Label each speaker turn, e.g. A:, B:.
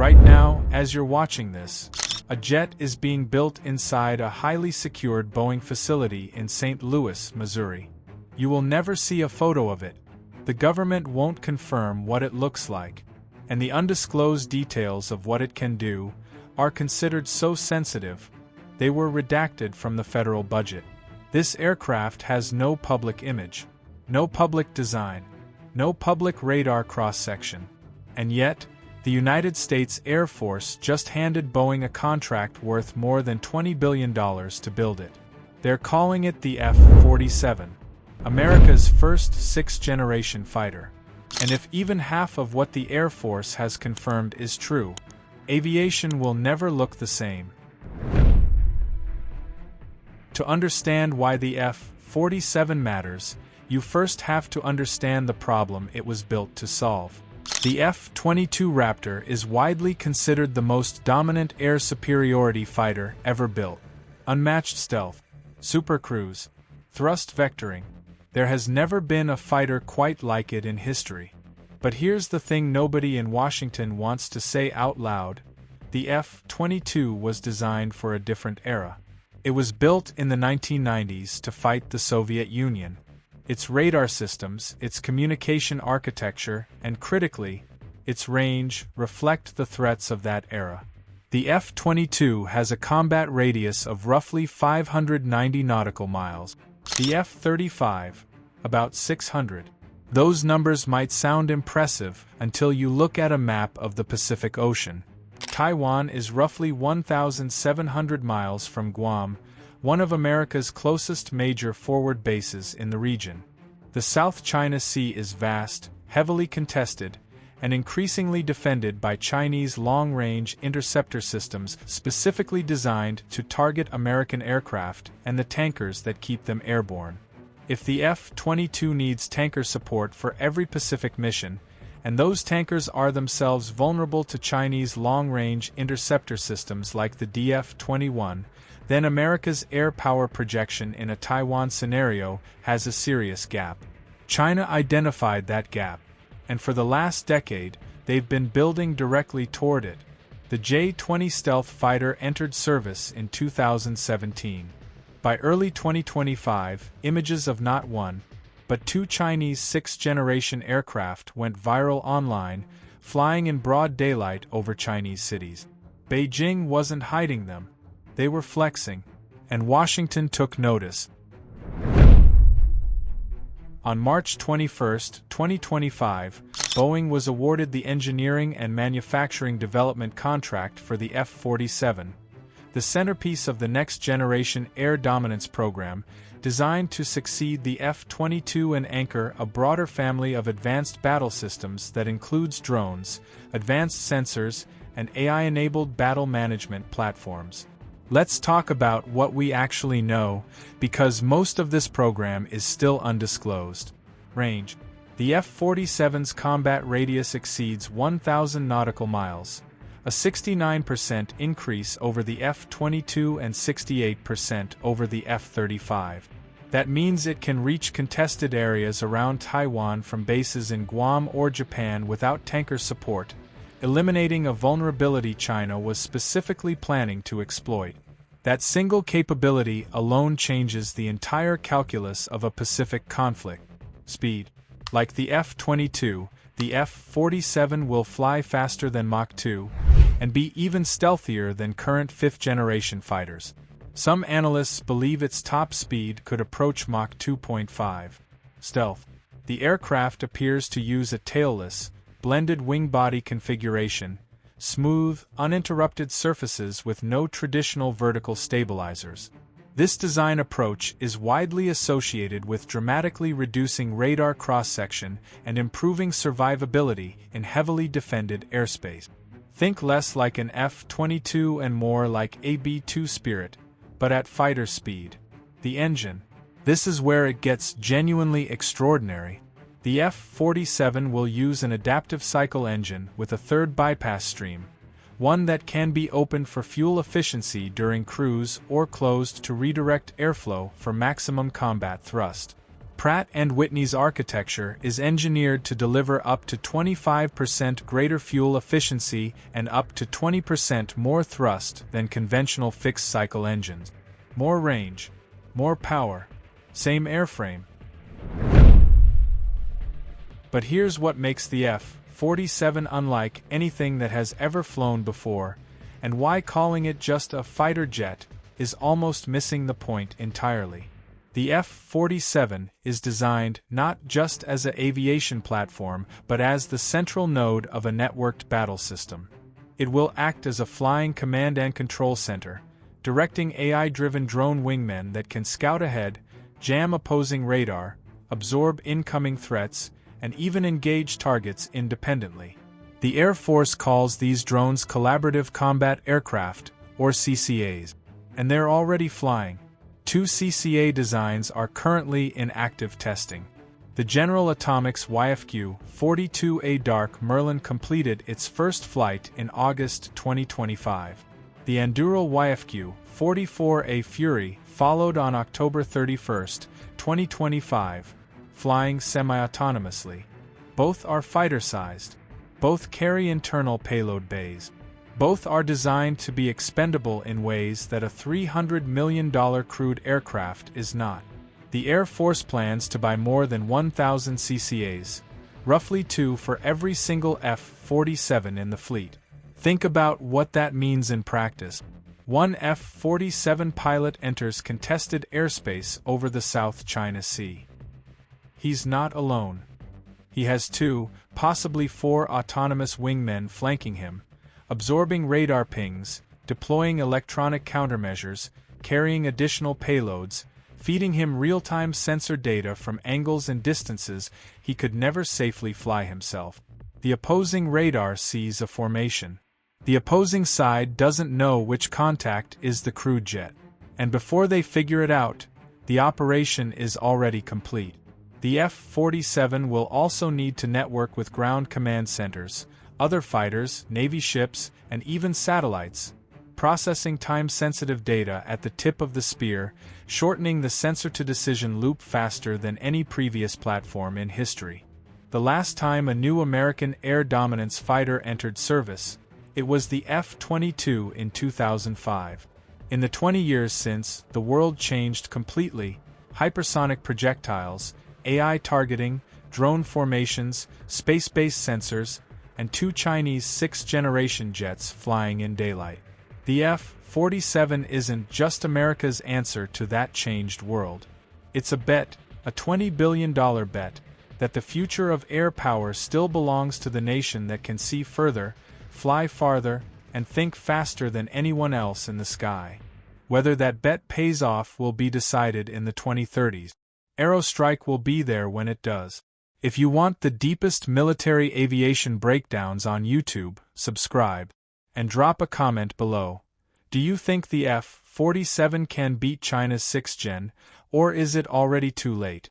A: Right now, as you're watching this, a jet is being built inside a highly secured Boeing facility in St. Louis, Missouri. You will never see a photo of it. The government won't confirm what it looks like, and the undisclosed details of what it can do are considered so sensitive, they were redacted from the federal budget. This aircraft has no public image, no public design, no public radar cross-section, and yet, the United States Air Force just handed Boeing a contract worth more than $20 billion to build it. They're calling it the F-47, America's first sixth-generation fighter. And if even half of what the Air Force has confirmed is true, aviation will never look the same. To understand why the F-47 matters, you first have to understand the problem it was built to solve. The F-22 Raptor is widely considered the most dominant air superiority fighter ever built. Unmatched stealth, supercruise, thrust vectoring. There has never been a fighter quite like it in history. But here's the thing nobody in Washington wants to say out loud. The F-22 was designed for a different era. It was built in the 1990s to fight the Soviet Union. Its radar systems, its communication architecture, and critically, its range, reflect the threats of that era. The F-22 has a combat radius of roughly 590 nautical miles. The F-35, about 600. Those numbers might sound impressive until you look at a map of the Pacific Ocean. Taiwan is roughly 1,700 miles from Guam, one of America's closest major forward bases in the region. The South China Sea is vast, heavily contested, and increasingly defended by Chinese long-range interceptor systems specifically designed to target American aircraft and the tankers that keep them airborne. If the F-22 needs tanker support for every Pacific mission, and those tankers are themselves vulnerable to Chinese long-range interceptor systems like the DF-21, then America's air power projection in a Taiwan scenario has a serious gap. China identified that gap, and for the last decade, they've been building directly toward it. The J-20 stealth fighter entered service in 2017. By early 2025, images of not one, but two Chinese sixth-generation aircraft went viral online, flying in broad daylight over Chinese cities. Beijing wasn't hiding them. They were flexing, and Washington took notice. On March 21, 2025, Boeing was awarded the engineering and manufacturing development contract for the F-47, the centerpiece of the next-generation air dominance program, designed to succeed the F-22 and anchor a broader family of advanced battle systems that includes drones, advanced sensors, and AI-enabled battle management platforms. Let's talk about what we actually know, because most of this program is still undisclosed. Range. The F-47's combat radius exceeds 1,000 nautical miles, a 69% increase over the F-22 and 68% over the F-35. That means it can reach contested areas around Taiwan from bases in Guam or Japan without tanker support, eliminating a vulnerability China was specifically planning to exploit. That single capability alone changes the entire calculus of a Pacific conflict. Speed. Like the F-22, the F-47 will fly faster than Mach 2, and be even stealthier than current fifth-generation fighters. Some analysts believe its top speed could approach Mach 2.5. Stealth. The aircraft appears to use a tailless, blended wing-body configuration, smooth, uninterrupted surfaces with no traditional vertical stabilizers. This design approach is widely associated with dramatically reducing radar cross-section and improving survivability in heavily defended airspace. Think less like an F-22 and more like a B-2 Spirit, but at fighter speed. The engine. This is where it gets genuinely extraordinary. The F-47 will use an adaptive cycle engine with a third bypass stream, one that can be opened for fuel efficiency during cruise or closed to redirect airflow for maximum combat thrust. Pratt & Whitney's architecture is engineered to deliver up to 25% greater fuel efficiency and up to 20% more thrust than conventional fixed-cycle engines. More range, more power, same airframe. But here's what makes the F-47 unlike anything that has ever flown before, and why calling it just a fighter jet is almost missing the point entirely. The F-47 is designed not just as an aviation platform but as the central node of a networked battle system. It will act as a flying command and control center, directing AI-driven drone wingmen that can scout ahead, jam opposing radar, absorb incoming threats, and even engage targets independently. The Air Force calls these drones Collaborative Combat Aircraft, or CCAs. And they're already flying. 2 CCA designs are currently in active testing. The General Atomics YFQ-42A Dark Merlin completed its first flight in August 2025. The Anduril YFQ-44A Fury followed on October 31, 2025, flying semi-autonomously. Both are fighter-sized. Both carry internal payload bays. Both are designed to be expendable in ways that a $300 million crewed aircraft is not. The Air Force plans to buy more than 1,000 CCAs, roughly 2 for every single F-47 in the fleet. Think about what that means in practice. One F-47 pilot enters contested airspace over the South China Sea. He's not alone. He has 2, possibly 4 autonomous wingmen flanking him, absorbing radar pings, deploying electronic countermeasures, carrying additional payloads, feeding him real-time sensor data from angles and distances he could never safely fly himself. The opposing radar sees a formation. The opposing side doesn't know which contact is the crewed jet. And before they figure it out, the operation is already complete. The F-47 will also need to network with ground command centers, other fighters, Navy ships, and even satellites, processing time-sensitive data at the tip of the spear, shortening the sensor-to-decision loop faster than any previous platform in history. The last time a new American air dominance fighter entered service, it was the F-22 in 2005. In the 20 years since, the world changed completely. Hypersonic projectiles, AI targeting, drone formations, space-based sensors, and 2 Chinese 6th-generation jets flying in daylight. The F-47 isn't just America's answer to that changed world. It's a bet, a $20 billion bet, that the future of air power still belongs to the nation that can see further, fly farther, and think faster than anyone else in the sky. Whether that bet pays off will be decided in the 2030s. Aero Strike will be there when it does. If you want the deepest military aviation breakdowns on YouTube, subscribe, and drop a comment below. Do you think the F-47 can beat China's 6th gen, or is it already too late?